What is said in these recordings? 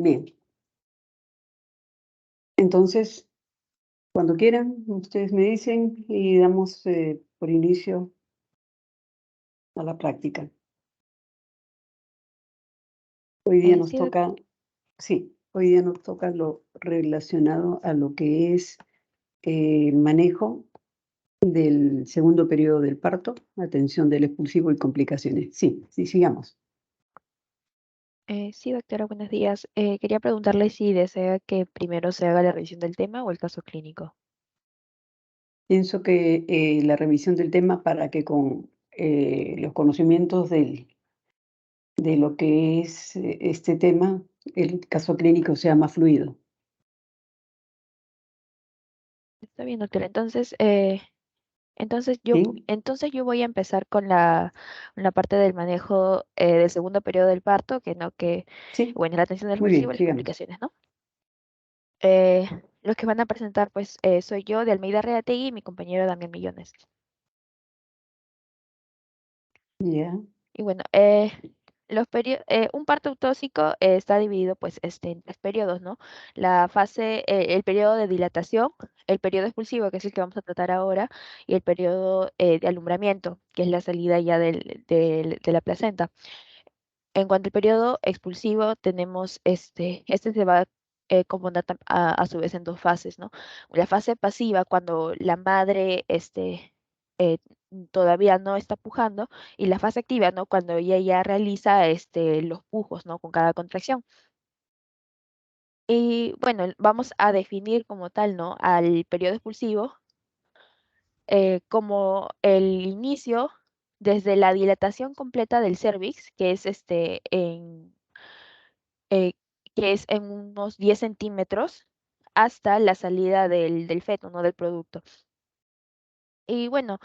Bien, entonces, cuando quieran, ustedes me dicen y damos por inicio a la práctica. Hoy día nos Sí, toca, sí, hoy día nos toca lo relacionado a lo que es manejo del segundo periodo del parto, atención del expulsivo y complicaciones. Sí, sí, sigamos. sí, doctora, buenos días. Quería preguntarle si desea que primero se haga la revisión del tema o el caso clínico. Pienso que la revisión del tema para que con los conocimientos de lo que es este tema, el caso clínico sea más fluido. Está bien, doctora. ¿Sí? Entonces yo voy a empezar con la parte del manejo del segundo periodo del parto, Sí, bueno, la atención del muy expulsivo bien, y las sigamos. complicaciones, ¿no? Eh, los que van a presentar, pues, soy yo de Almeida Reategui y mi compañero Damián Millones. Ya, Y bueno, un parto autóxico está dividido pues en tres periodos, ¿no? El periodo de dilatación, el periodo expulsivo, que es el que vamos a tratar ahora, y el periodo de alumbramiento, que es la salida ya de la placenta. En cuanto al periodo expulsivo, tenemos este se va a componer a su vez en dos fases, ¿no? La fase pasiva, cuando la madre eh, todavía no está pujando, y la fase activa, ¿no? Cuando ella ya realiza los pujos, ¿no? Con cada contracción. Y bueno, vamos a definir como tal, ¿no? Al periodo expulsivo como el inicio desde la dilatación completa del cérvix, eh, que es en unos 10 centímetros hasta la salida del feto, ¿no? Del producto. Y bueno,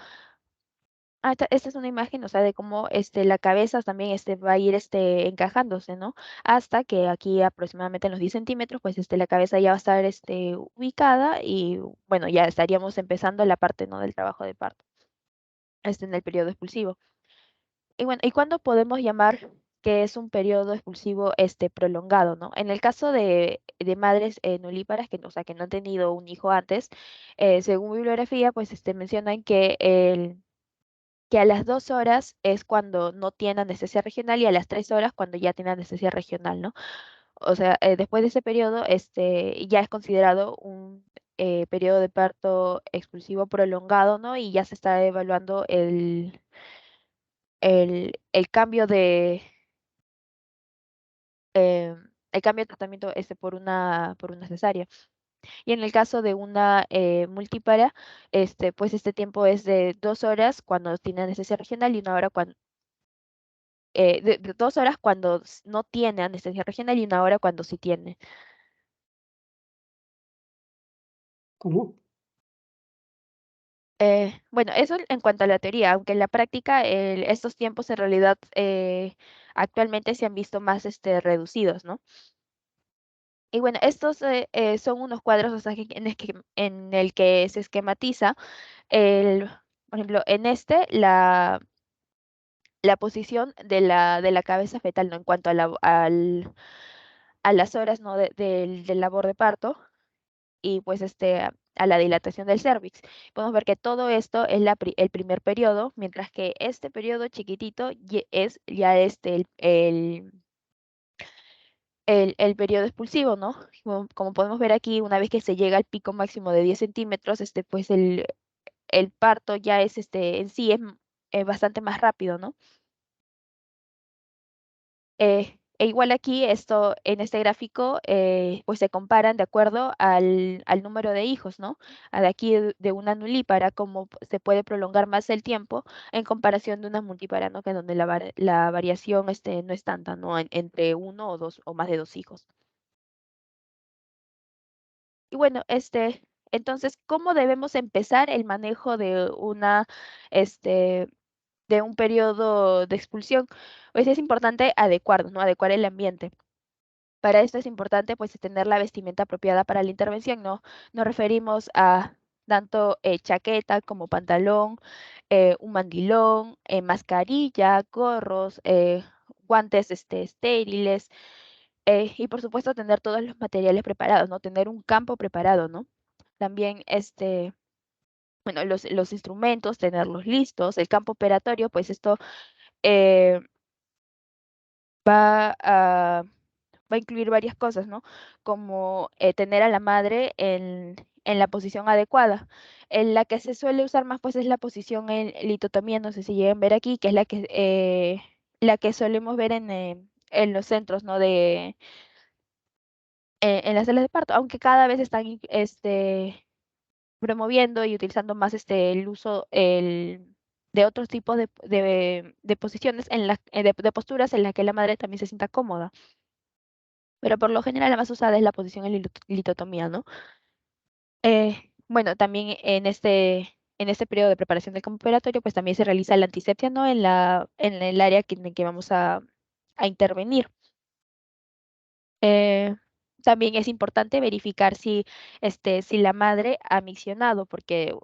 esta es una imagen, o sea, de cómo la cabeza también va a ir encajándose, ¿no? Hasta que aquí aproximadamente en los 10 centímetros, pues la cabeza ya va a estar ubicada y bueno, ya estaríamos empezando la parte, ¿no? Del trabajo de parto, en el periodo expulsivo. Y bueno, ¿y cuándo podemos llamar que es un periodo expulsivo prolongado, ¿no? En el caso de madres nulíparas que, o sea, que no han tenido un hijo antes, según bibliografía, pues mencionan que a las 2 horas es cuando no tiene anestesia regional y a las 3 horas cuando ya tiene anestesia regional, ¿no? O sea, después de ese periodo, ya es considerado un periodo de parto expulsivo prolongado, ¿no? Y ya se está evaluando el cambio el cambio de tratamiento por una cesárea. Y en el caso de una multípara, pues este tiempo es de 2 horas cuando tiene anestesia regional y 1 hora de 2 horas cuando no tiene anestesia regional y 1 hora cuando sí tiene. ¿cómo? Bueno, eso en cuanto a la teoría, aunque en la práctica estos tiempos en realidad actualmente se han visto más reducidos, ¿no? Y bueno, estos son unos cuadros, o sea, en el que se esquematiza por ejemplo, la posición de la cabeza fetal, ¿no? En cuanto a las horas, ¿no? Del labor de parto y pues a la dilatación del cérvix. Podemos ver que todo esto es el primer periodo, mientras que este periodo chiquitito es ya el periodo expulsivo, ¿no? Como podemos ver aquí, una vez que se llega al pico máximo de 10 centímetros, pues el parto ya es en sí es bastante más rápido, ¿no? E igual aquí, en este gráfico, pues se comparan de acuerdo al número de hijos, ¿no? De aquí de una nulípara, cómo se puede prolongar más el tiempo en comparación de una multípara, ¿no? Que donde la variación no es tanta, ¿no? Entre uno o dos o más de dos hijos. Y bueno, entonces, ¿cómo debemos empezar el manejo este, de un periodo de expulsión? Pues es importante adecuarnos, ¿no? Adecuar el ambiente. Para esto es importante pues tener la vestimenta apropiada para la intervención, ¿no? Nos referimos a tanto chaqueta como pantalón, un mandilón, mascarilla, gorros, guantes estériles, Y por supuesto tener todos los materiales preparados, ¿no? Tener un campo preparado, ¿no? También, bueno, los instrumentos, tenerlos listos, el campo operatorio, pues esto eh, va a, va a incluir varias cosas, ¿no? Como tener a la madre en la posición adecuada. En la que se suele usar más, pues es la posición en litotomía, no sé si llegan a ver aquí, que es la que solemos ver en los centros, ¿no? En las salas de parto, aunque cada vez están promoviendo y utilizando más el uso de otros tipos de posiciones, de posturas en las que la madre también se sienta cómoda. Pero por lo general la más usada es la posición en litotomía, ¿no? Bueno, también en este periodo de preparación del campo operatorio, pues también se realiza la antisepsia, ¿no? En el área en el que vamos a intervenir. Eh, También es importante verificar si la madre ha miccionado, porque,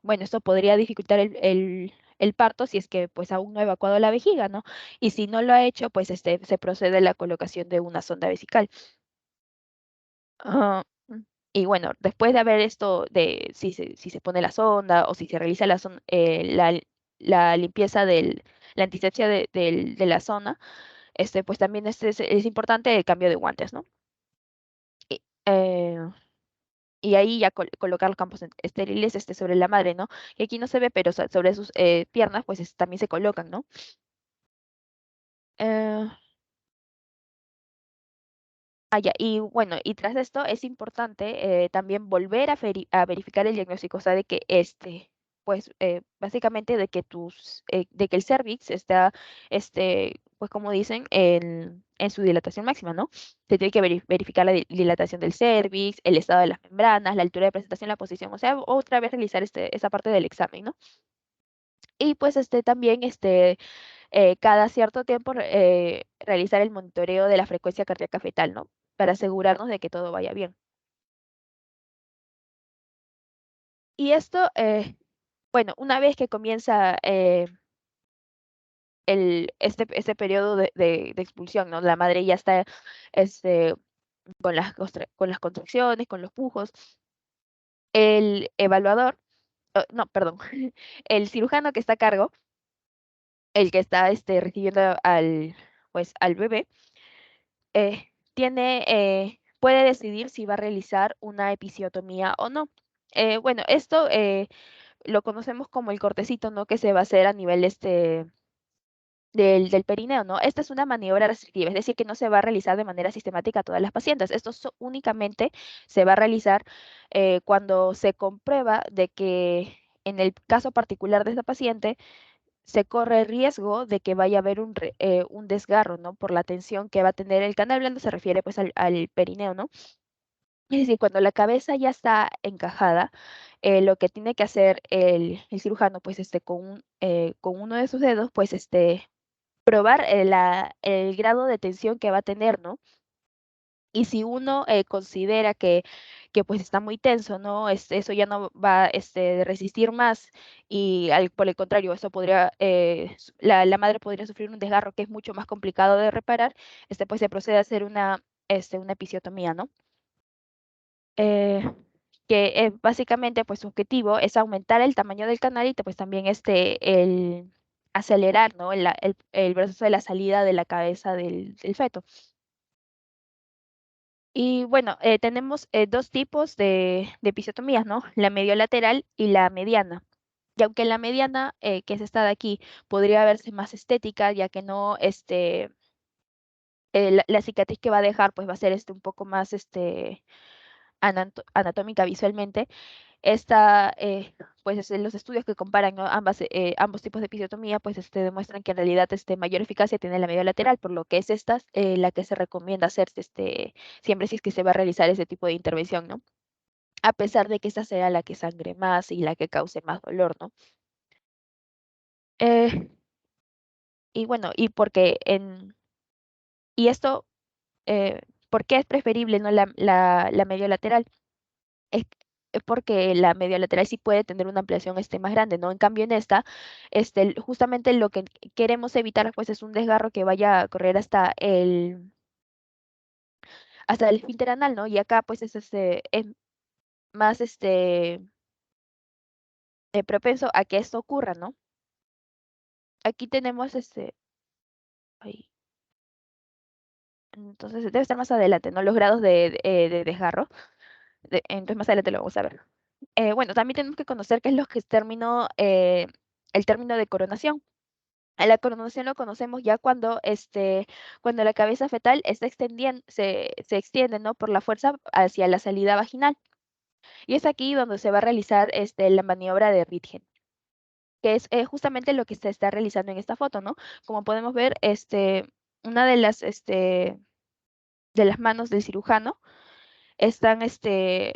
bueno, esto podría dificultar el parto si es que pues aún no ha evacuado la vejiga, ¿no? Y si no lo ha hecho, pues se procede a la colocación de una sonda vesical. Ah, y bueno, después de haber esto de si se pone la sonda o si se realiza la limpieza la antisepsia de la zona, pues también es importante el cambio de guantes, ¿no? Y, eh, y ahí ya colocar los campos estériles sobre la madre, ¿no? Que aquí no se ve, pero sobre sus piernas, pues también se colocan, ¿no? Eh, ya, y bueno, y tras esto es importante también volver a verificar el diagnóstico, o sea, de que pues básicamente de que el cervix está, pues como dicen, en su dilatación máxima, ¿no? Se tiene que verificar la dilatación del cervix, el estado de las membranas, la altura de presentación, la posición, o sea, otra vez realizar esa parte del examen, ¿no? Y pues también, cada cierto tiempo realizar el monitoreo de la frecuencia cardíaca fetal, ¿no? Para asegurarnos de que todo vaya bien. Y esto, bueno, una vez que comienza este periodo de expulsión, ¿no? La madre ya está este, con las contracciones, con los pujos. El evaluador, no, perdón, el cirujano que está a cargo, el que está recibiendo al bebé, puede decidir si va a realizar una episiotomía o no. Bueno, esto lo conocemos como el cortecito, ¿no? Que se va a hacer a nivel del perineo, ¿no? Esta es una maniobra restrictiva, es decir, que no se va a realizar de manera sistemática a todas las pacientes. Esto únicamente se va a realizar cuando se comprueba de que en el caso particular de esta paciente se corre el riesgo de que vaya a haber un desgarro, ¿no? Por la tensión que va a tener el canal blando, se refiere pues al perineo, ¿no? Es decir, cuando la cabeza ya está encajada, lo que tiene que hacer el cirujano, pues con uno de sus dedos, pues probar el grado de tensión que va a tener, ¿no? Y si uno considera que pues está muy tenso, ¿no? Eso ya no va resistir más y por el contrario, eso podría, la madre podría sufrir un desgarro que es mucho más complicado de reparar, pues se procede a hacer una episiotomía, ¿no? Eh, que básicamente pues su objetivo es aumentar el tamaño del canal y pues también el acelerar, ¿no? El proceso de la salida de la cabeza del feto. Y bueno, tenemos dos tipos de episiotomías, ¿no? La mediolateral y la mediana. Y aunque la mediana, que es esta de aquí, podría verse más estética, ya que no, la cicatriz que va a dejar, pues va a ser un poco más anatómica visualmente. Esta, pues los estudios que comparan, ¿no? Ambos tipos de episiotomía, pues demuestran que en realidad mayor eficacia tiene la media lateral, por lo que es esta la que se recomienda hacer siempre si es que se va a realizar ese tipo de intervención, ¿no? A pesar de que esta sea la que sangre más y la que cause más dolor, ¿no? Eh, y bueno, y esto, ¿por qué es preferible, no la media lateral? es, es porque la media lateral sí puede tener una ampliación más grande, ¿no? En cambio, en esta, justamente lo que queremos evitar pues es un desgarro que vaya a correr hasta hasta el esfínter anal, ¿no? Y acá pues es más propenso a que esto ocurra, ¿no? Aquí tenemos ay, entonces debe estar más adelante, ¿no? Los grados de desgarro. Entonces más adelante lo vamos a ver. Bueno, también tenemos que conocer qué es lo que es el término de coronación. A la coronación lo conocemos ya cuando la cabeza fetal está se extiende, ¿no? Por la fuerza hacia la salida vaginal. Y es aquí donde se va a realizar la maniobra de Ritgen, que es justamente lo que se está realizando en esta foto, ¿no? Como podemos ver, una de las manos del cirujano están, están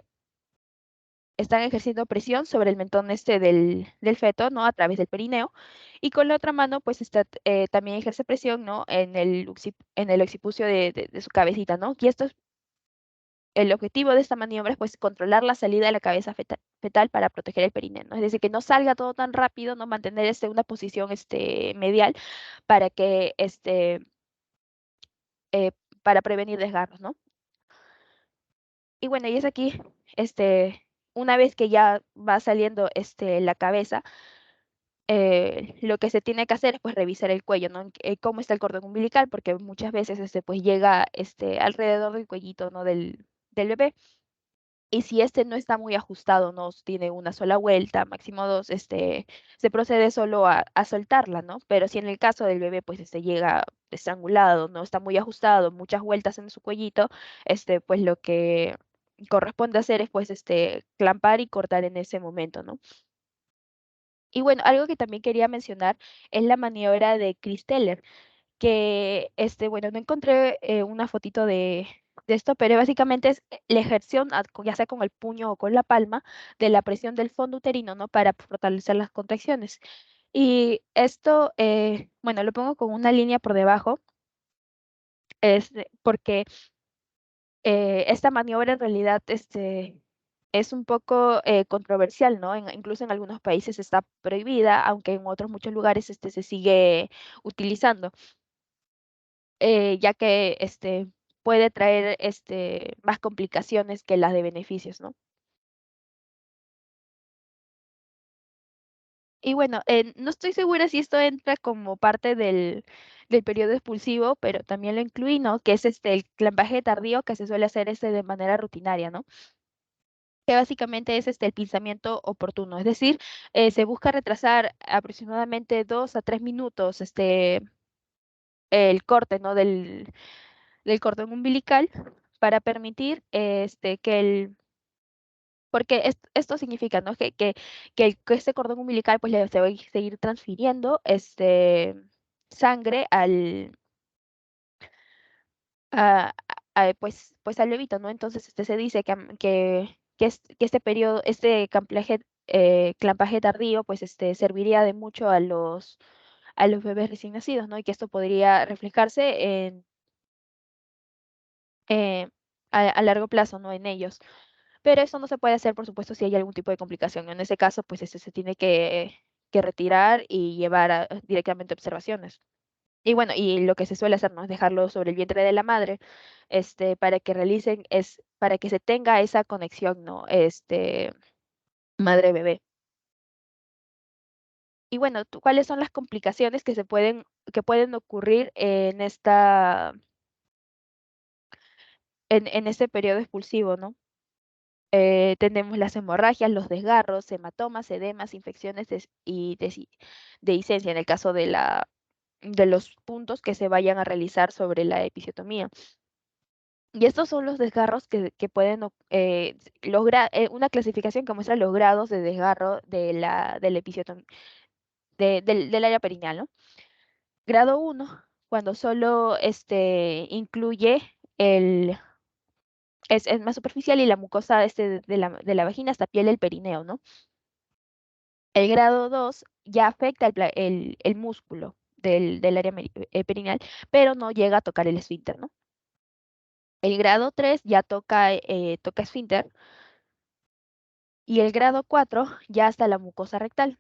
ejerciendo presión sobre el mentón del feto, ¿no? A través del perineo. Y con la otra mano, pues también ejerce presión, ¿no? En el occipucio de su cabecita, ¿no? Y esto es el objetivo de esta maniobra es pues controlar la salida de la cabeza fetal para proteger el perineo, ¿no? Es decir, que no salga todo tan rápido, no mantener una posición medial para que eh, para prevenir desgarros, ¿no? Y bueno, y es aquí, una vez que ya va saliendo la cabeza, lo que se tiene que hacer es pues revisar el cuello, ¿no? Cómo está el cordón umbilical, porque muchas veces pues llega alrededor del cuellito, ¿no? Del bebé. Y si este no está muy ajustado, no tiene una sola vuelta, máximo dos, se procede solo a soltarla, ¿no? Pero si en el caso del bebé, pues llega estrangulado, no está muy ajustado, muchas vueltas en su cuellito, pues lo que corresponde hacer es pues clampar y cortar en ese momento, ¿no? Y bueno, algo que también quería mencionar es la maniobra de Chris Teller, que, bueno, no encontré una fotito de esto, pero básicamente es la ejerción, ya sea con el puño o con la palma, de la presión del fondo uterino, ¿no? Para fortalecer las contracciones. Y esto, bueno, lo pongo con una línea por debajo, porque esta maniobra en realidad, es un poco controversial, ¿no? Incluso en algunos países está prohibida, aunque en otros muchos lugares se sigue utilizando. Ya que puede traer más complicaciones que las de beneficios, ¿no? Y bueno, no estoy segura si esto entra como parte del periodo expulsivo, pero también lo incluí, ¿no? Que es el clampaje tardío que se suele hacer de manera rutinaria, ¿no? Que básicamente es el pinzamiento oportuno, es decir, se busca retrasar aproximadamente 2 a 3 minutos el corte, ¿no? Del cordón umbilical para permitir que porque esto significa, ¿no? Que este cordón umbilical pues se va a seguir transfiriendo sangre a, pues al bebito, ¿no? Entonces se dice que este periodo, clampaje tardío, pues serviría de mucho a los bebés recién nacidos, ¿no? Y que esto podría reflejarse eh, a largo plazo, ¿no? En ellos. Pero eso no se puede hacer, por supuesto, si hay algún tipo de complicación. En ese caso, pues se tiene que retirar y llevar directamente a observaciones. Y bueno, y lo que se suele hacer, ¿no? Es dejarlo sobre el vientre de la madre, para que para que se tenga esa conexión, ¿no? Madre-bebé. Y bueno, ¿cuáles son las complicaciones que pueden ocurrir en este periodo expulsivo, ¿no? Tenemos las hemorragias, los desgarros, hematomas, edemas, infecciones dehiscencia en el caso de los puntos que se vayan a realizar sobre la episiotomía. Y estos son los desgarros que pueden, una clasificación que muestra los grados de desgarro de la episiotomía, del área perineal, ¿no? Grado uno cuando solo incluye es más superficial y la mucosa de la vagina hasta piel del perineo, ¿no? El grado 2 ya afecta el músculo del área perineal, pero no llega a tocar el esfínter, ¿no? El grado 3 ya toca esfínter y el grado 4 ya hasta la mucosa rectal.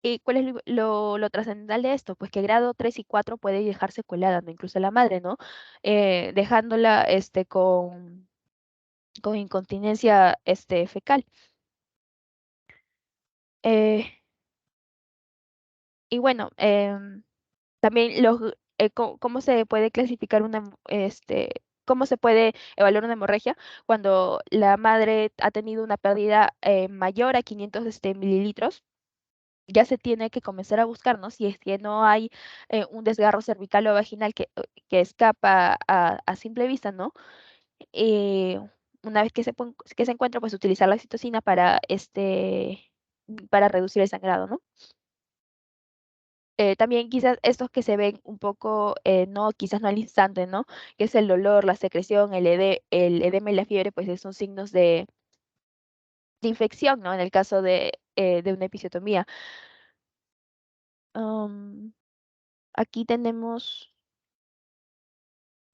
¿Y cuál es lo trascendental de esto? Pues que grado 3 y 4 puede dejar secuelada, ¿no? Incluso la madre, ¿no? Dejándola con incontinencia fecal. Eh, y bueno, también cómo se puede clasificar cómo se puede evaluar una hemorragia cuando la madre ha tenido una pérdida mayor a 500 mililitros. Ya se tiene que comenzar a buscar, ¿no? Si es que no hay un desgarro cervical o vaginal que escapa a simple vista, ¿no? Eh, una vez que se encuentra, pues utilizar la oxitocina para reducir el sangrado, ¿no? También quizás estos que se ven un poco, no, quizás no al instante, ¿no? Que es el dolor, la secreción, el edema y la fiebre, pues son signos de infección, ¿no? En el caso de una episiotomía. Am, Aquí tenemos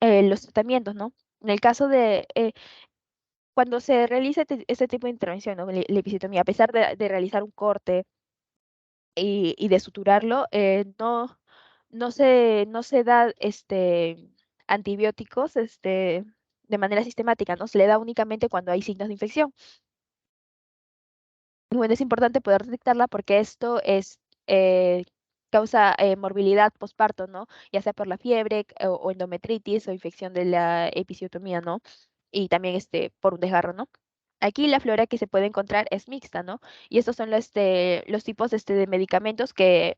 los tratamientos, ¿no? En el caso cuando se realiza este tipo de intervención, ¿no? La episiotomía, a pesar de realizar un corte y de suturarlo, no se da antibióticos de manera sistemática, ¿no? Se le da únicamente cuando hay signos de infección. Y bueno, es importante poder detectarla porque esto causa morbilidad posparto, ¿no? Ya sea por la fiebre o endometritis o infección de la episiotomía, ¿no? Y también por un desgarro, ¿no? Aquí la flora que se puede encontrar es mixta, ¿no? Y estos son los tipos de medicamentos de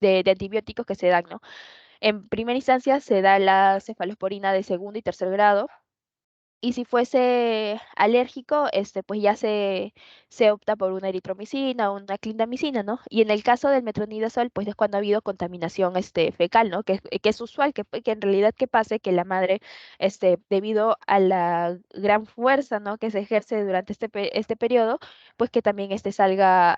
antibióticos que se dan, ¿no? En primera instancia se da la cefalosporina de segundo y tercer grado. Y si fuese alérgico, pues ya se opta por una eritromicina o una clindamicina, ¿no? Y en el caso del metronidazol, pues es cuando ha habido contaminación fecal, ¿no? Que es usual que en realidad que pase que la madre, debido a la gran fuerza, ¿no? Que se ejerce durante este periodo, pues que también salga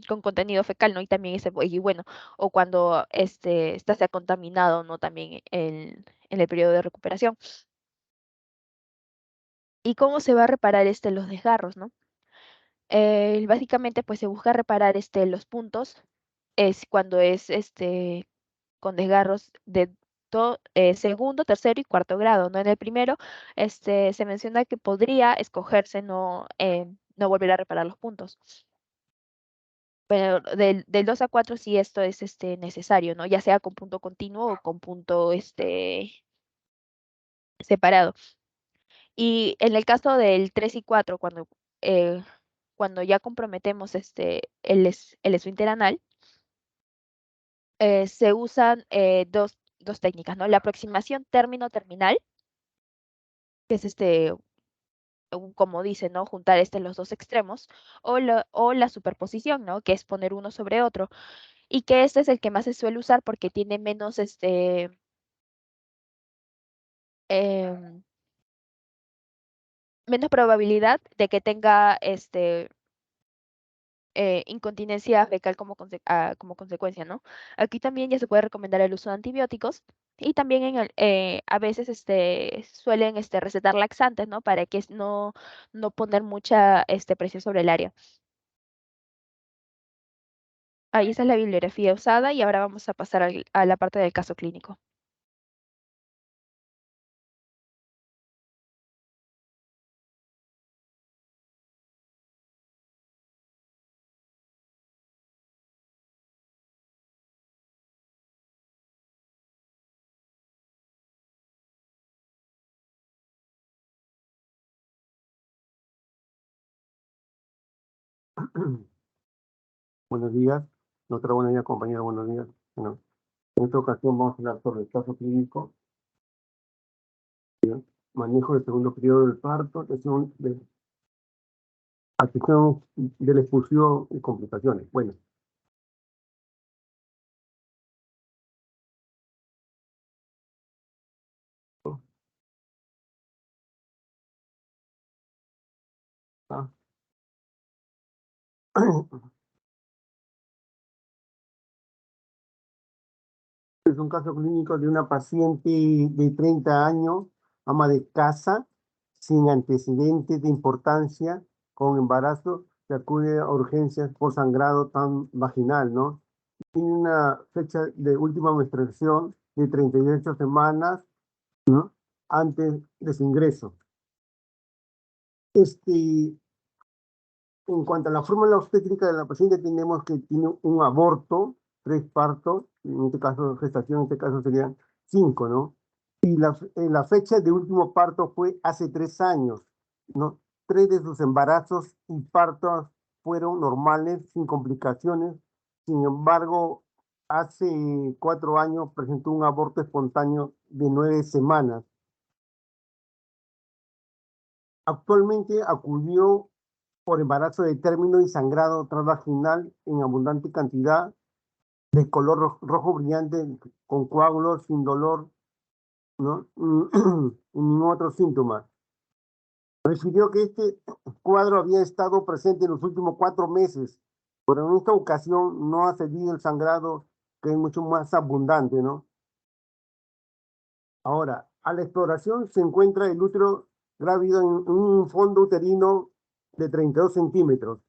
con contenido fecal, ¿no? Y también y bueno, o cuando sea contaminado, ¿no? También en el periodo de recuperación. ¿Y cómo se va a reparar los desgarros, ¿no? Básicamente, pues se busca reparar los puntos, es cuando es con desgarros de segundo, tercero y cuarto grado, ¿no? En el primero, se menciona que podría escogerse no volver a reparar los puntos. Pero del 2 a 4 sí esto es necesario, ¿no? Ya sea con punto continuo o con punto separado. Y en el caso del 3 y 4 cuando ya comprometemos el esfínter anal, se usan dos técnicas, ¿no? La aproximación término-terminal, que es como dice, ¿no? Juntar los dos extremos, o la superposición, ¿no? Que es poner uno sobre otro. Y que este es el que más se suele usar porque tiene em, menos probabilidad de que tenga incontinencia fecal como consecuencia, ¿no? Aquí también ya se puede recomendar el uso de antibióticos y también a veces suelen recetar laxantes, ¿no? Para que no poner mucha presión sobre el área. Ahí esa es la bibliografía usada y ahora vamos a pasar a la parte del caso clínico. Buenos días, doctora, buenos días, compañero, buenos días. Bueno, en esta ocasión vamos a hablar sobre el caso clínico, manejo del segundo periodo del parto, atención de la expulsión y complicaciones. Bueno, ah, es un caso clínico de una paciente de 30 años, ama de casa, sin antecedentes de importancia, con embarazo se acude a urgencias por sangrado tan vaginal, ¿no? Tiene una fecha de última menstruación de 38 semanas, ¿no? Antes de su ingreso. En cuanto a la fórmula obstétrica de la paciente, tenemos que tiene un aborto, 3 partos, en este caso gestación, en este caso serían 5, ¿no? Y la fecha de último parto fue hace 3 años, ¿no? 3 de sus embarazos y partos fueron normales, sin complicaciones. Sin embargo, hace 4 años presentó un aborto espontáneo de 9 semanas. Actualmente acudió por embarazo de término y sangrado transvaginal en abundante cantidad, de color rojo brillante, con coágulos, sin dolor, ¿no? Y ningún otro síntoma. Refirió que este cuadro había estado presente en los últimos 4 meses, pero en esta ocasión no ha cedido el sangrado, que es mucho más abundante, ¿no? Ahora, a la exploración se encuentra el útero grávido en un fondo uterino de 32 centímetros.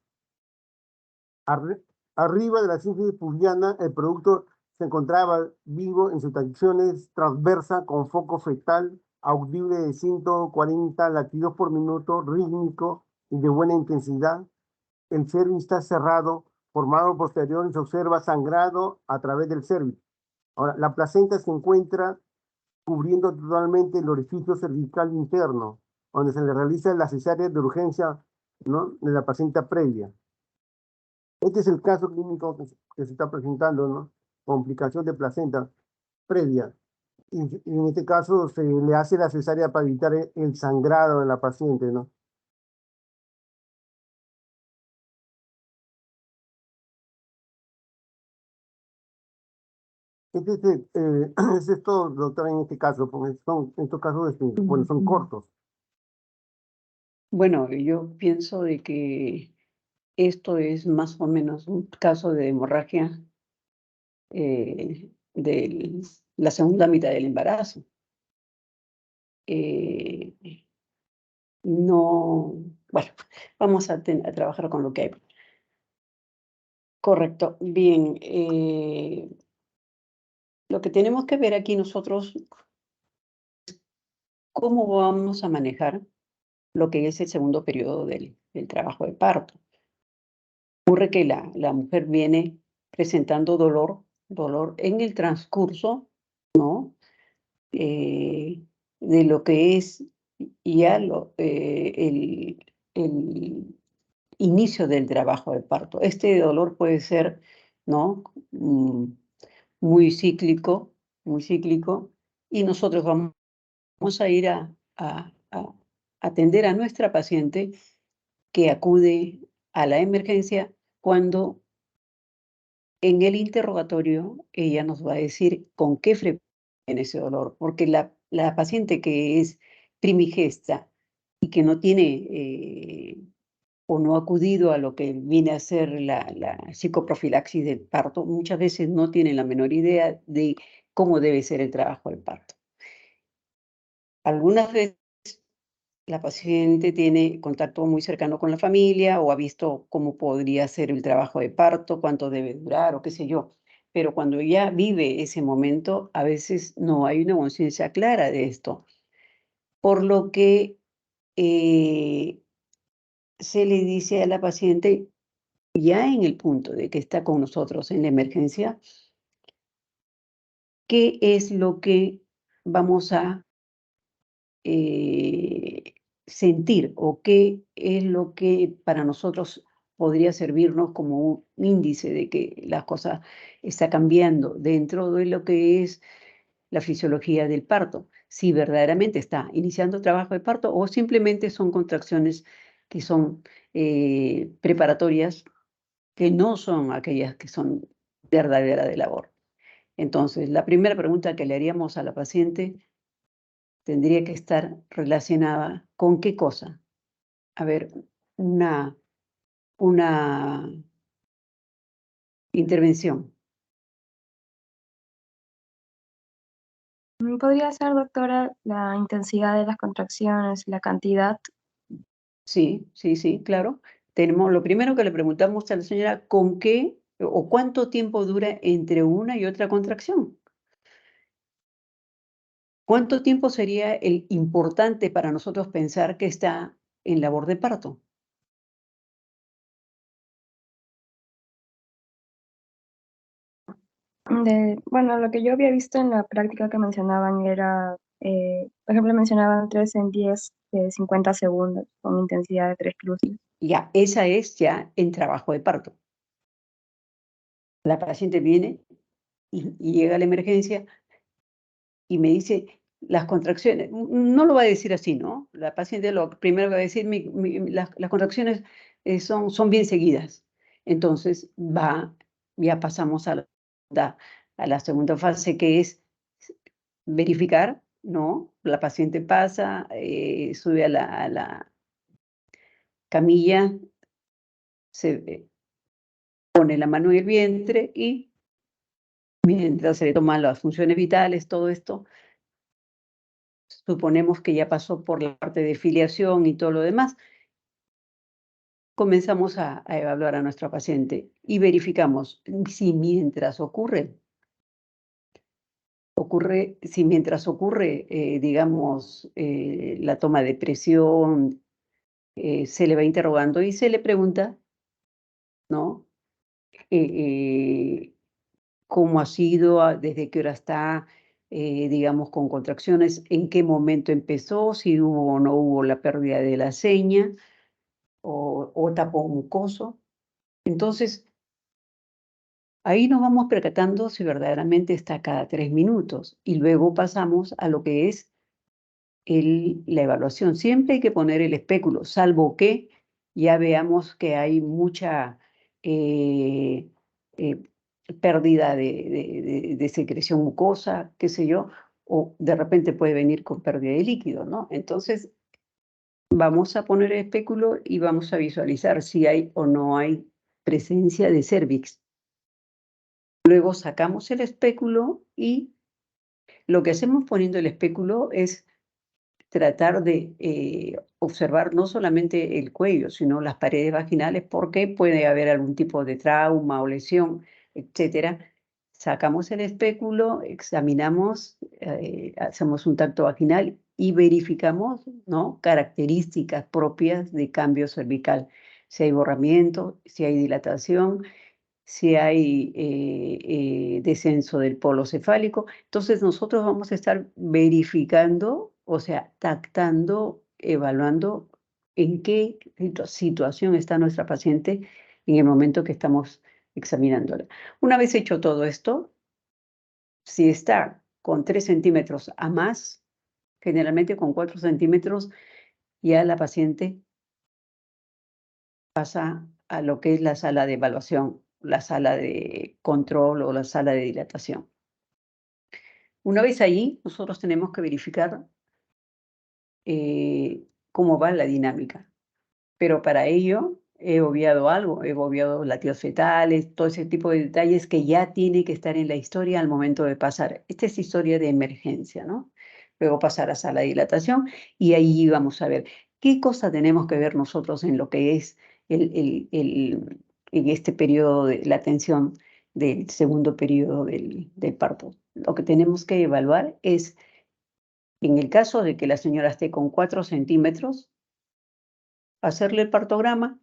Arriba de la sínfisis pubiana, el producto se encontraba vivo en sus secciones transversa con foco fetal audible de 140 latidos por minuto, rítmico y de buena intensidad. El cervix está cerrado, formado posterior y se observa sangrado a través del cervix. Ahora, la placenta se encuentra cubriendo totalmente el orificio cervical interno, donde se le realiza la cesárea de urgencia, ¿no?, de la paciente previa. Este es el caso clínico que se está presentando, ¿no? Complicación de placenta previa. Y en este caso se le hace la cesárea para evitar el sangrado de la paciente, ¿no? Eso es todo, doctora, en este caso, porque en estos casos, bueno, son cortos. Bueno, yo pienso de que esto es más o menos un caso de hemorragia de la segunda mitad del embarazo. No, bueno, vamos a trabajar con lo que hay. Correcto, bien. Lo que tenemos que ver aquí nosotros, cómo vamos a manejar lo que es el segundo periodo del trabajo de parto. Ocurre que la mujer viene presentando dolor en el transcurso, ¿no? De lo que es ya el inicio del trabajo de parto. Este dolor puede ser, ¿no?, muy cíclico, y nosotros vamos a ir a atender a nuestra paciente que acude a la emergencia cuando en el interrogatorio ella nos va a decir con qué frecuencia tiene ese dolor, porque la paciente que es primigesta y que no tiene o no ha acudido a lo que viene a ser la psicoprofilaxis del parto, muchas veces no tiene la menor idea de cómo debe ser el trabajo del parto. Algunas veces la paciente tiene contacto muy cercano con la familia o ha visto cómo podría ser el trabajo de parto, cuánto debe durar o qué sé yo. Pero cuando ya vive ese momento, a veces no hay una conciencia clara de esto. Por lo que se le dice a la paciente, ya en el punto de que está con nosotros en la emergencia, qué es lo que vamos a sentir o qué es lo que para nosotros podría servirnos como un índice de que las cosas están cambiando dentro de lo que es la fisiología del parto, si verdaderamente está iniciando trabajo de parto o simplemente son contracciones que son preparatorias, que no son aquellas que son verdadera de labor. Entonces, la primera pregunta que le haríamos a la paciente tendría que estar relacionada con qué cosa. A ver, una intervención. ¿Podría ser, doctora, la intensidad de las contracciones, la cantidad? Sí, claro. lo primero que le preguntamos a la señora, ¿con qué o cuánto tiempo dura entre una y otra contracción? ¿Cuánto tiempo sería el importante para nosotros pensar que está en labor de parto? Bueno, lo que yo había visto en la práctica que mencionaban era, por ejemplo, mencionaban 3 en 10 de 50 segundos con intensidad de 3 cruces. Ya, esa es ya en trabajo de parto. La paciente viene y llega a la emergencia y me dice las contracciones. No lo va a decir así, ¿no? La paciente lo primero que va a decir, las contracciones son bien seguidas. Entonces ya pasamos a la segunda fase, que es verificar, ¿no? La paciente pasa, sube a la camilla, se pone la mano en el vientre y mientras se le toman las funciones vitales, todo esto, suponemos que ya pasó por la parte de filiación y todo lo demás, comenzamos a evaluar a nuestra paciente y verificamos si mientras ocurre, digamos, la toma de presión, se le va interrogando y se le pregunta, ¿no? Cómo ha sido, desde qué hora está, digamos, con contracciones, en qué momento empezó, si hubo o no hubo la pérdida de la seña o tapón mucoso. Entonces, ahí nos vamos percatando si verdaderamente está cada 3 minutos y luego pasamos a lo que es la evaluación. Siempre hay que poner el espéculo, salvo que ya veamos que hay mucha eh, eh, pérdida de secreción mucosa, qué sé yo, o de repente puede venir con pérdida de líquido, ¿no? Entonces, vamos a poner el espéculo y vamos a visualizar si hay o no hay presencia de cérvix. Luego sacamos el espéculo y lo que hacemos poniendo el espéculo es tratar de observar no solamente el cuello, sino las paredes vaginales, porque puede haber algún tipo de trauma o lesión, etcétera. Sacamos el espéculo, examinamos, hacemos un tacto vaginal y verificamos, ¿no?, características propias de cambio cervical, si hay borramiento, si hay dilatación, si hay descenso del polo cefálico. Entonces nosotros vamos a estar verificando, o sea, tactando, evaluando en qué situación está nuestra paciente en el momento que estamos examinándola. Una vez hecho todo esto, si está con 3 centímetros a más, generalmente con 4 centímetros, ya la paciente pasa a lo que es la sala de evaluación, la sala de control o la sala de dilatación. Una vez allí, nosotros tenemos que verificar cómo va la dinámica. Pero para ello he obviado algo, he obviado latidos fetales, todo ese tipo de detalles que ya tiene que estar en la historia al momento de pasar. Esta es historia de emergencia, ¿no? Luego pasar a sala de dilatación y ahí vamos a ver qué cosa tenemos que ver nosotros en lo que es en este periodo de la atención del segundo periodo del parto. Lo que tenemos que evaluar es, en el caso de que la señora esté con 4 centímetros, hacerle el partograma,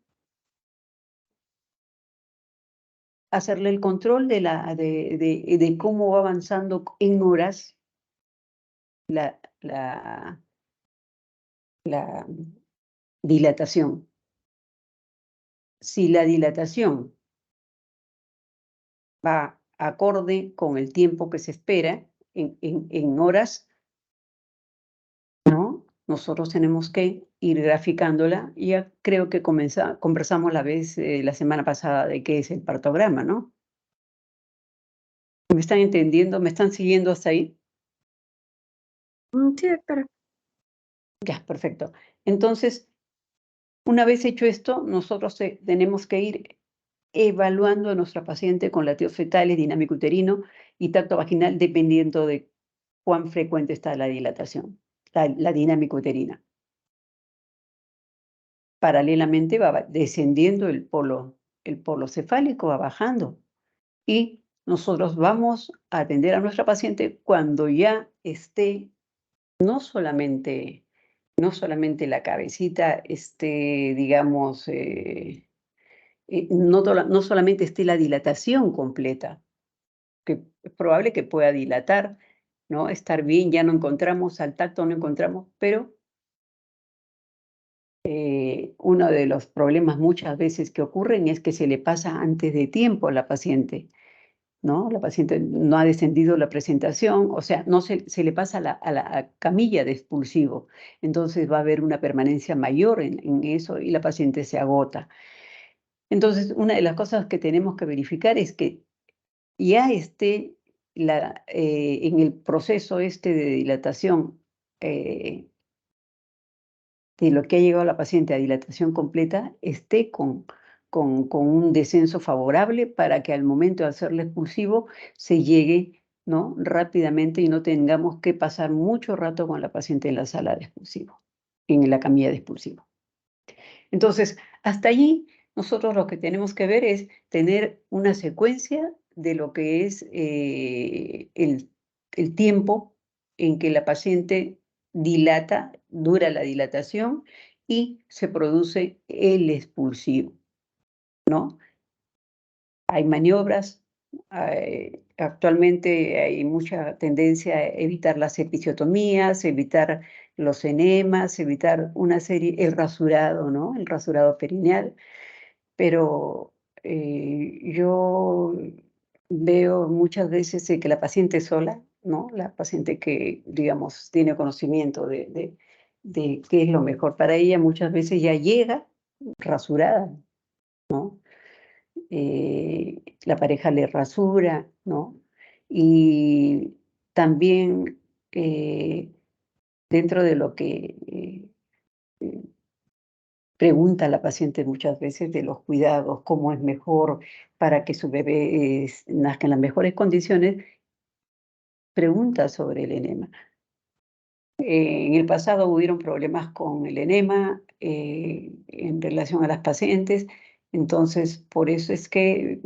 hacerle el control de cómo va avanzando en horas la dilatación. Si la dilatación va acorde con el tiempo que se espera en horas, ¿no? Nosotros tenemos que ir graficándola. Ya creo que conversamos la semana pasada de qué es el partograma, ¿no? ¿Me están entendiendo? ¿Me están siguiendo hasta ahí? Sí, doctora. Ya, perfecto. Entonces, una vez hecho esto, nosotros tenemos que ir evaluando a nuestra paciente con latidos fetales, dinámico uterino y tacto vaginal, dependiendo de cuán frecuente está la dilatación, la dinámica uterina. paralelamente va descendiendo el polo cefálico, va bajando. Y nosotros vamos a atender a nuestra paciente cuando ya esté no solamente la cabecita esté, digamos, no solamente esté la dilatación completa, que es probable que pueda dilatar, ¿no? Estar bien, ya no encontramos, al tacto no encontramos, pero uno de los problemas muchas veces que ocurren es que se le pasa antes de tiempo a la paciente, ¿no? La paciente no ha descendido la presentación, o sea, no se le pasa a la camilla de expulsivo, entonces va a haber una permanencia mayor en eso y la paciente se agota. Entonces, una de las cosas que tenemos que verificar es que ya esté en el proceso este de dilatación, de lo que ha llegado la paciente a dilatación completa, esté con un descenso favorable para que al momento de hacerle expulsivo se llegue, ¿no? Rápidamente y no tengamos que pasar mucho rato con la paciente en la sala de expulsivo, en la camilla de expulsivo. Entonces, hasta allí nosotros lo que tenemos que ver es tener una secuencia de lo que es el tiempo en que la paciente dura la dilatación y se produce el expulsivo, ¿no? Hay maniobras, actualmente hay mucha tendencia a evitar las episiotomías, evitar los enemas, evitar una serie, el rasurado, ¿no? El rasurado perineal, pero yo veo muchas veces que la paciente sola, ¿no? La paciente que, digamos, tiene conocimiento de qué es lo mejor para ella, muchas veces ya llega rasurada, ¿no? La pareja le rasura, ¿no? Y también dentro de lo que pregunta la paciente muchas veces de los cuidados, cómo es mejor para que su bebé nazca en las mejores condiciones, pregunta sobre el enema. En el pasado hubieron problemas con el enema en relación a las pacientes, entonces por eso es que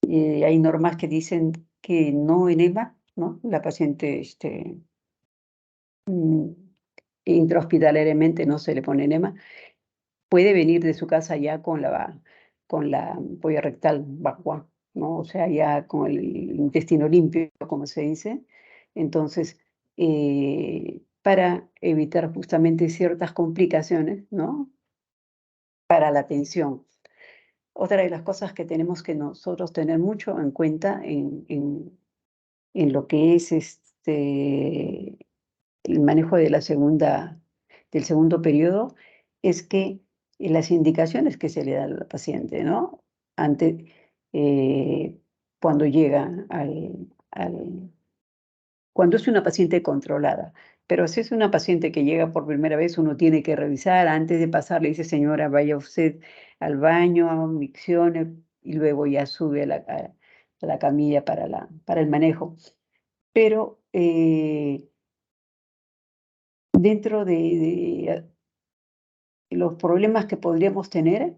hay normas que dicen que no enema, ¿no? La paciente intrahospitalariamente no se le pone enema. Puede venir de su casa ya con la ampolla rectal vacua, ¿no? O sea, ya con el intestino limpio, como se dice. Entonces, para evitar justamente ciertas complicaciones, ¿no? Para la atención. Otra de las cosas que tenemos que nosotros tener mucho en cuenta en lo que es el manejo de del segundo periodo es que las indicaciones que se le dan a la paciente, ¿no? Cuando llega cuando es una paciente controlada. Pero si es una paciente que llega por primera vez, uno tiene que revisar antes de pasar, le dice, señora, vaya usted al baño, miccione, y luego ya sube a la camilla para el manejo. Pero dentro de los problemas que podríamos tener,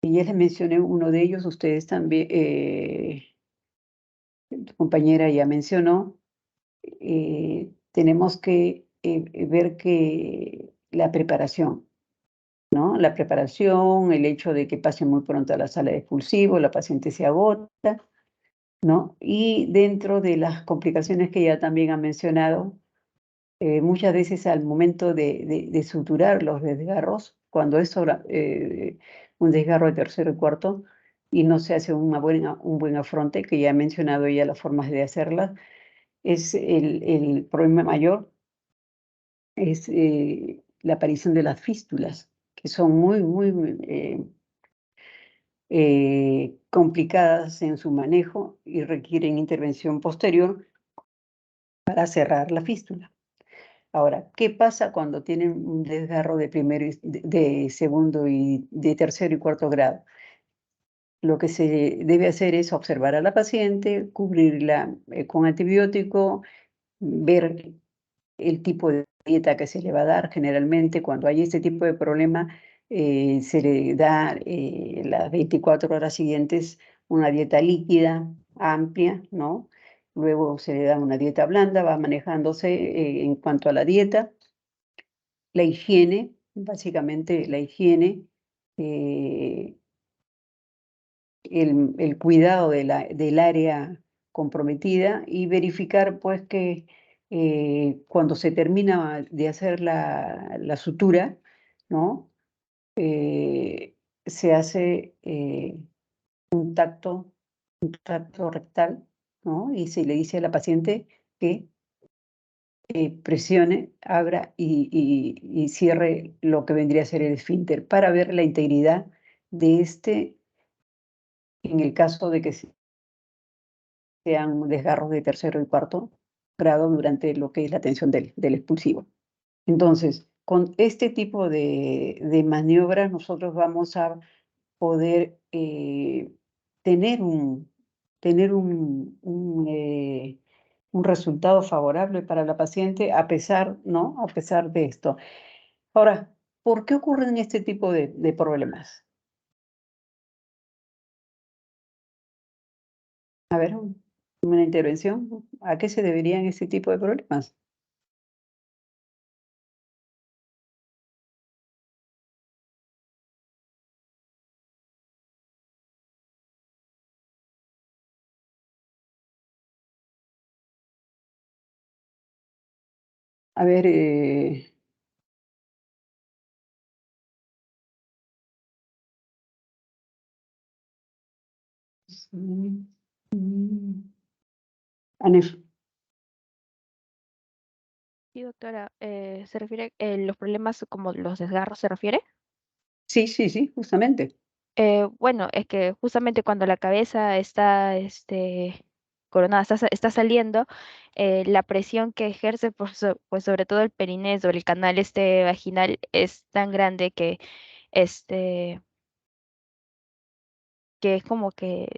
y ya les mencioné uno de ellos, ustedes también, tu compañera ya mencionó, tenemos que ver que la preparación, ¿no? La preparación, el hecho de que pase muy pronto a la sala de expulsivo, la paciente se agota, ¿no? Y dentro de las complicaciones que ya también ha mencionado, muchas veces al momento de suturar los desgarros, cuando es un desgarro de tercero y cuarto y no se hace un buen afronte, que ya he mencionado ya las formas de hacerlas, es el problema mayor, es la aparición de las fístulas, que son muy complicadas en su manejo y requieren intervención posterior para cerrar la fístula. Ahora, ¿qué pasa cuando tienen un desgarro de de segundo y de tercero y cuarto grado? Lo que se debe hacer es observar a la paciente, cubrirla con antibiótico, ver el tipo de dieta que se le va a dar. Generalmente, cuando hay este tipo de problema, se le da las 24 horas siguientes una dieta líquida, amplia, ¿no? Luego se le da una dieta blanda, va manejándose en cuanto a la dieta. La higiene, básicamente la higiene, el cuidado del área comprometida y verificar pues que cuando se termina de hacer la sutura, ¿no? Se hace un tacto rectal, ¿no? Y se le dice a la paciente que presione, abra y cierre lo que vendría a ser el esfínter para ver la integridad de este en el caso de que sean desgarros de tercero y cuarto grado durante lo que es la tensión del expulsivo. Entonces, con este tipo de maniobras nosotros vamos a poder tener un resultado favorable para la paciente a pesar, ¿no? A pesar de esto. Ahora, ¿por qué ocurren este tipo de problemas? A ver, una intervención. ¿A qué se deberían este tipo de problemas? A ver, Anef, Sí, doctora, ¿se refiere los problemas como los desgarros se refiere? sí, justamente. Bueno, es que justamente cuando la cabeza está coronada, está saliendo, la presión que ejerce pues sobre todo el periné, sobre el canal vaginal, es tan grande este, que es como que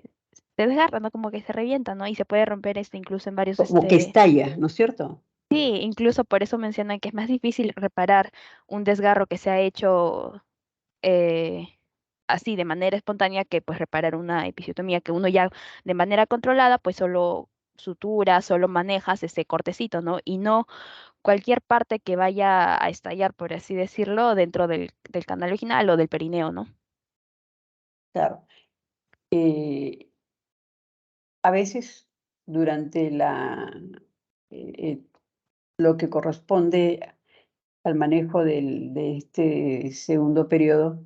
se desgarra, ¿no? Como que se revienta, ¿no? Y se puede romper incluso en varios, Como que estalla, ¿no es cierto? sí, incluso por eso mencionan que es más difícil reparar un desgarro que se ha hecho eh, así de manera espontánea que pues reparar una episiotomía que uno ya de manera controlada pues solo sutura, solo manejas ese cortecito, ¿no? Y no cualquier parte que vaya a estallar, por así decirlo, dentro del canal vaginal o del perineo, ¿no? Claro. A veces durante eh, lo que corresponde al manejo de este segundo periodo,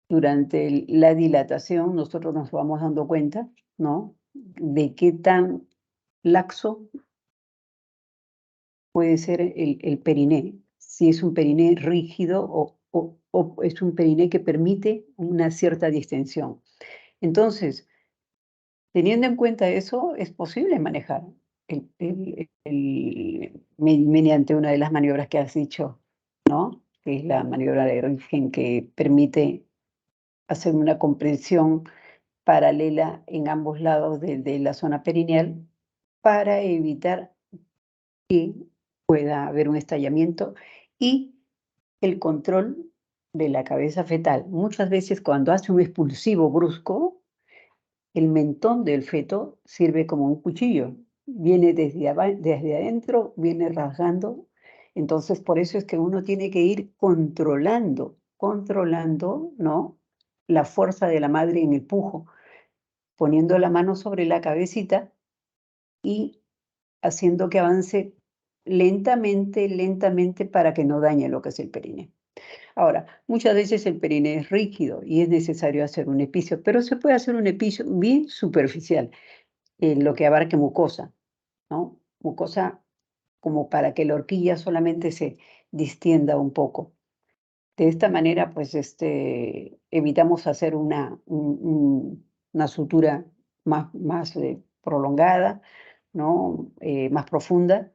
durante la dilatación, nosotros nos vamos dando cuenta, ¿no? De qué tan laxo puede ser el periné, si es un periné rígido o es un periné que permite una cierta distensión. Entonces, teniendo en cuenta eso, es posible manejar mediante una de las maniobras que has dicho, ¿no? Que es la maniobra de Röntgen que permite hacer una comprensión paralela en ambos lados de la zona perineal para evitar que pueda haber un estallamiento y el control de la cabeza fetal. Muchas veces cuando hace un expulsivo brusco, el mentón del feto sirve como un cuchillo. Viene desde adentro, viene rasgando. Entonces, por eso es que uno tiene que ir controlando, ¿no? La fuerza de la madre en el pujo, poniendo la mano sobre la cabecita y haciendo que avance lentamente para que no dañe lo que es el perine. Ahora, muchas veces el perine es rígido y es necesario hacer un epicio, pero se puede hacer un epicio bien superficial, en lo que abarque mucosa, ¿no? Mucosa como para que la horquilla solamente se distienda un poco. De esta manera, pues, evitamos hacer una sutura más prolongada, ¿no? Más profunda.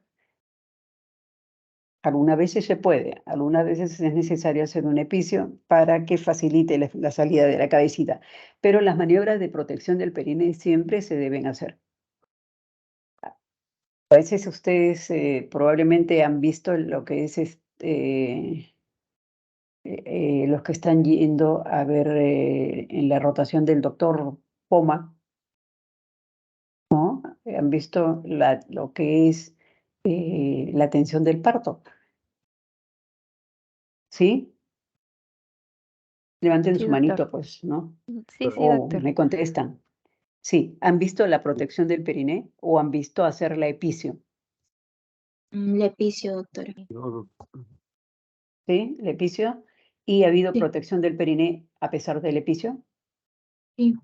Algunas veces se puede, algunas veces es necesario hacer un epicio para que facilite la salida de la cabecita, pero las maniobras de protección del perine siempre se deben hacer. A veces ustedes probablemente han visto lo que es los que están yendo a ver en la rotación del doctor Poma, ¿no? Han visto lo que es la atención del parto, ¿sí? Levanten Sí, su doctor. manito, pues, ¿no? Sí, sí, O doctor. me contestan. Sí, ¿han visto la protección del periné o han visto hacer la episio? Le piso, doctora. Yo, ¿Sí? ¿La episio? ¿Y ha habido Sí. protección del periné a pesar del episio? Sí,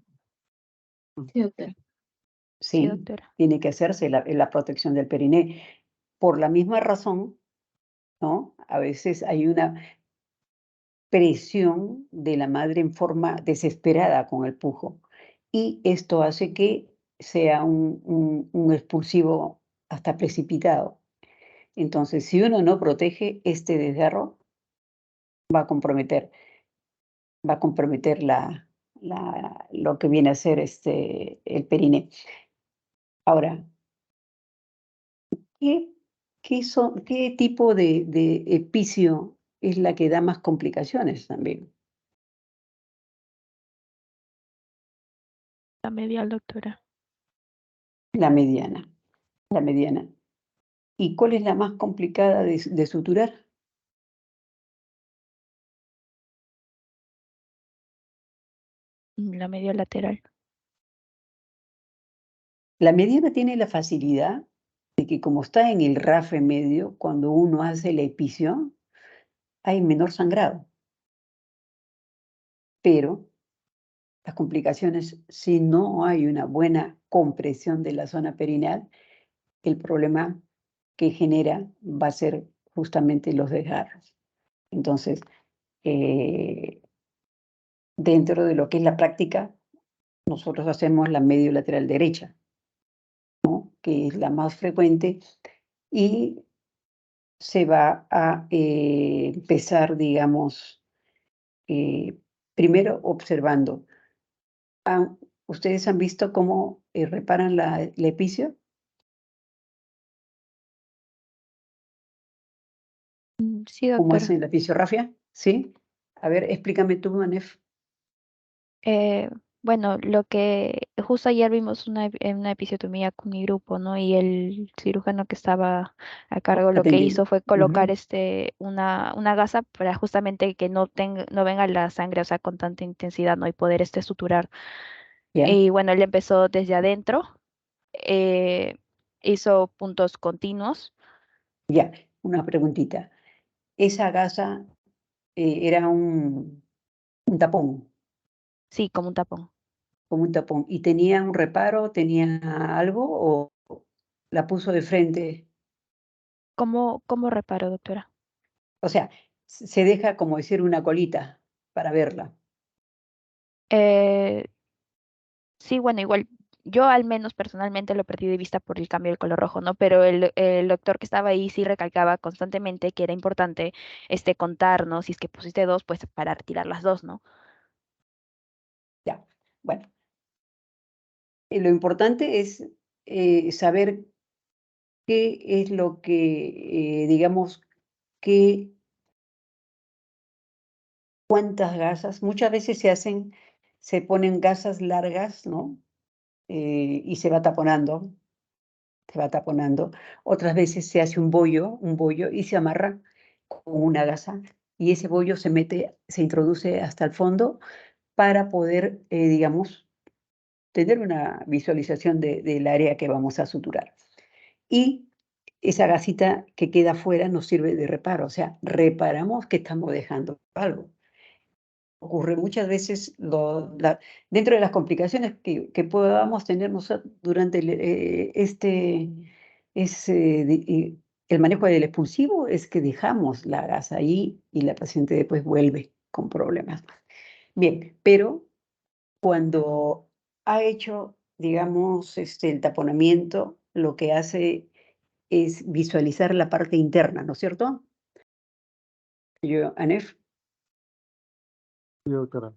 sí, doctora. Sí, Sí, doctora. tiene que hacerse la protección del periné. Por la misma razón, ¿no? A veces hay una presión de la madre en forma desesperada con el pujo y esto hace que sea un expulsivo hasta precipitado. Entonces, si uno no protege este desgarro, va a comprometer lo que viene a ser el periné. Ahora, ¿qué, qué tipo de epicio es la que da más complicaciones también? La medial, doctora. La mediana, la mediana. ¿Y cuál es la más complicada de suturar? La medial lateral. La mediana tiene la facilidad de que como está en el rafe medio, cuando uno hace la epicio, hay menor sangrado. Pero las complicaciones, si no hay una buena compresión de la zona perineal, el problema que genera va a ser justamente los desgarros. Entonces, dentro de lo que es la práctica, nosotros hacemos la medio lateral derecha, ¿no? Que es la más frecuente y se va a empezar, digamos, primero observando. Ah, ¿ustedes han visto cómo reparan la epicio? Sí, ¿Cómo doctora. hacen la fisiografía? ¿Sí? A ver, explícame tú, Manef. Eh, bueno, lo que justo ayer vimos una episiotomía con mi grupo, ¿no? Y el cirujano que estaba a cargo lo que Atendiendo. hizo fue colocar Ujú. una gasa para justamente que no venga la sangre, o sea, con tanta intensidad, ¿no? Y poder suturar. ¿Ya? Y bueno, él empezó desde adentro, eh, hizo puntos continuos, Ya. Una preguntita. Esa gasa era un tapón, sí, como un tapón. como un tapón. ¿Y tenía un reparo, tenía algo o la puso de frente? ¿Cómo reparo, doctora? O sea, se deja como decir una colita para verla. Eh, Sí, bueno, igual yo al menos personalmente lo perdí de vista por el cambio del color rojo, ¿no? Pero el doctor que estaba ahí sí recalcaba constantemente que era importante contar, ¿no? Si es que pusiste dos, pues para retirar las dos, ¿no? Ya. Bueno, lo importante es saber qué es lo que, digamos, qué, cuántas gasas. Muchas veces se ponen gasas largas, ¿no? Y se va taponando. Otras veces se hace un bollo y se amarra con una gasa y ese bollo se introduce hasta el fondo para poder, digamos, tener una visualización del área que vamos a suturar. Y esa gasita que queda afuera nos sirve de reparo, o sea, reparamos que estamos dejando algo. Ocurre muchas veces dentro de las complicaciones que podamos tener nosotros durante el manejo del expulsivo es que dejamos la gasa ahí y la paciente después vuelve con problemas. Bien, pero cuando ha hecho, digamos, el taponamiento, lo que hace es visualizar la parte interna, ¿no es cierto? Anef sí, doctora.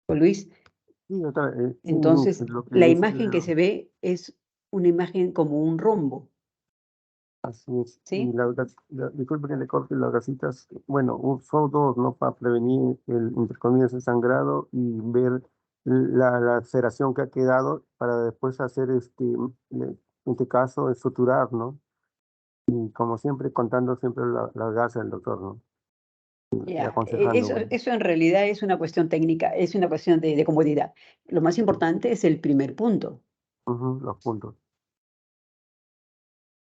o Luis. Sí, doctora. Sí, Entonces, lo que la dice, imagen que se ve es una imagen como un rombo, Así es. ¿sí? Y disculpe que le corte las gasitas. Bueno, son dos, ¿no? Para prevenir entre comillas, el sangrado y ver la laceración que ha quedado para después hacer en este caso, suturar, ¿no? Y como siempre, contando siempre las gasas del doctor, ¿no? Y Ya, aconsejando. eso en realidad es una cuestión técnica, es una cuestión de comodidad. Lo más importante es el primer punto. Los puntos.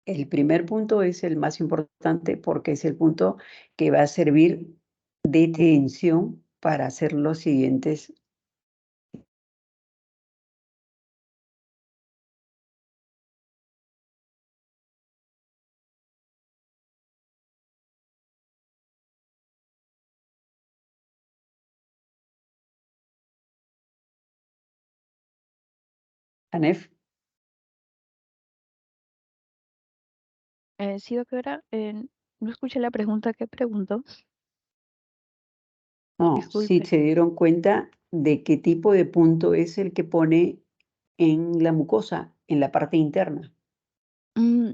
El primer punto es el más importante porque es el punto que va a servir de tensión para hacer los siguientes. Anef, Sí, doctora, no escuché la pregunta que preguntó. no, si Disculpe. se dieron cuenta de qué tipo de punto es el que pone en la mucosa, en la parte interna. Mm,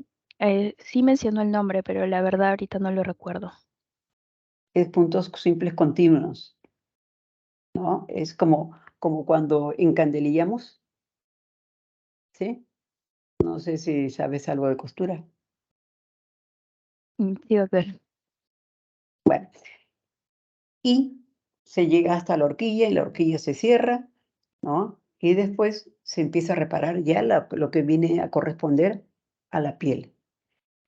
sí mencionó el nombre, pero la verdad ahorita no lo recuerdo. Es puntos simples continuos, ¿no? Es como cuando encandelillamos, ¿sí? No sé si sabes algo de costura. Sí, doctor. Bueno, y se llega hasta la horquilla y la horquilla se cierra, ¿no? Y después se empieza a reparar ya lo que viene a corresponder a la piel.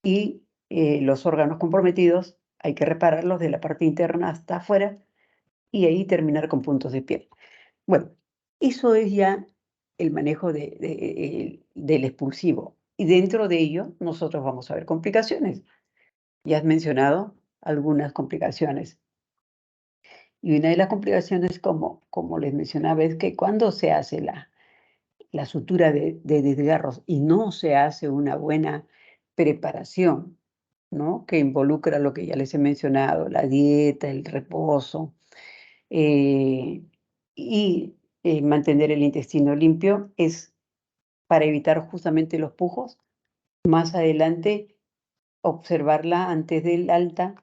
Y los órganos comprometidos hay que repararlos de la parte interna hasta afuera y ahí terminar con puntos de piel. Bueno, eso es ya el manejo del expulsivo. Y dentro de ello nosotros vamos a ver complicaciones. Ya has mencionado algunas complicaciones. Y una de las complicaciones, como les mencionaba, es que cuando se hace la sutura de desgarros y no se hace una buena preparación, ¿no? Que involucra lo que ya les he mencionado, la dieta, el reposo eh, y mantener el intestino limpio, es para evitar justamente los pujos. Más adelante, observarla antes del alta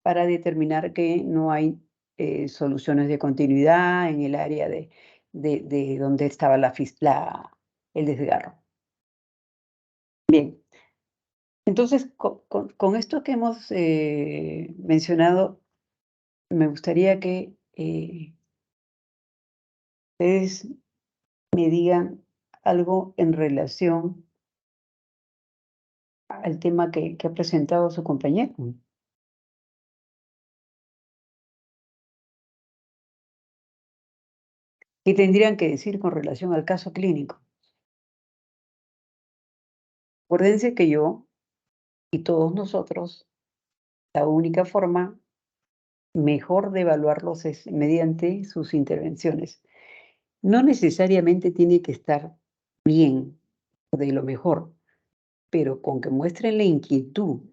para determinar que no hay soluciones de continuidad en el área de donde estaba el desgarro. Bien, entonces con esto que hemos mencionado, me gustaría que ustedes me digan algo en relación al tema que ha presentado su compañero. ¿Qué tendrían que decir con relación al caso clínico? Acuérdense que yo y todos nosotros, la única forma mejor de evaluarlos es mediante sus intervenciones. No necesariamente tiene que estar bien o de lo mejor, pero con que muestren la inquietud,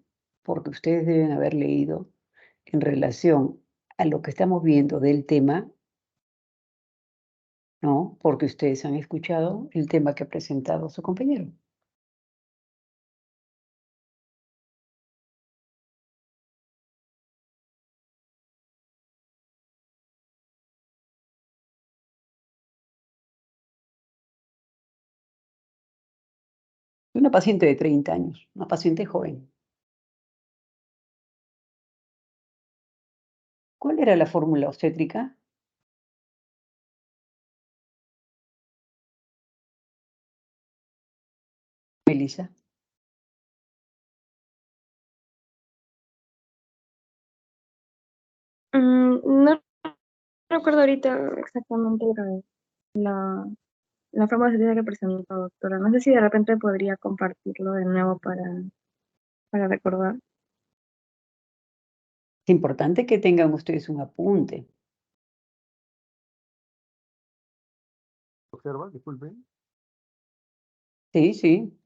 porque ustedes deben haber leído en relación a lo que estamos viendo del tema, ¿no? Porque ustedes han escuchado el tema que ha presentado su compañero. Una paciente de 30 años, una paciente joven. ¿Cuál era la fórmula obstétrica? Melissa. No recuerdo ahorita exactamente la forma de que presentó, doctora. No sé si de repente podría compartirlo de nuevo para recordar. Es importante que tengan ustedes un apunte. Observa, disculpe. Sí, sí.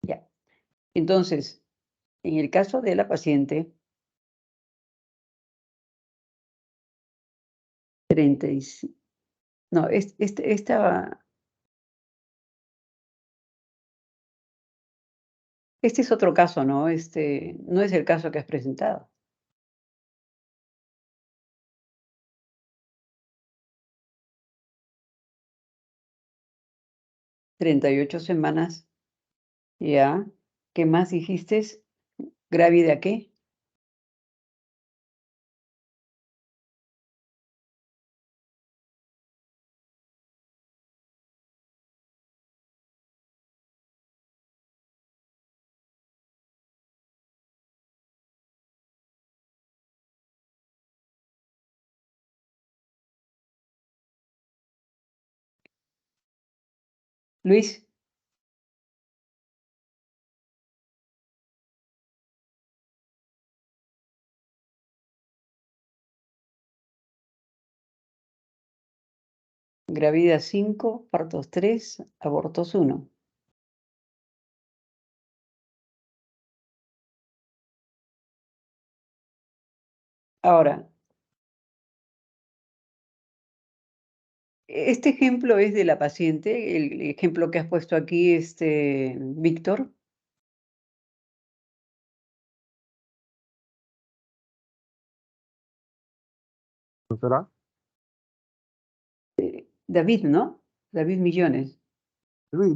Ya. Entonces, en el caso de la paciente, 35, No, este es otro caso, ¿no? Este no es el caso que has presentado. 38 semanas, ya. ¿Qué más dijiste? ¿Grávida qué? Luis, grávida 5, partos 3, abortos 1. Ahora, este ejemplo es de la paciente, el ejemplo que has puesto aquí, Víctor. Doctora, David, ¿no? David Millones. Luis,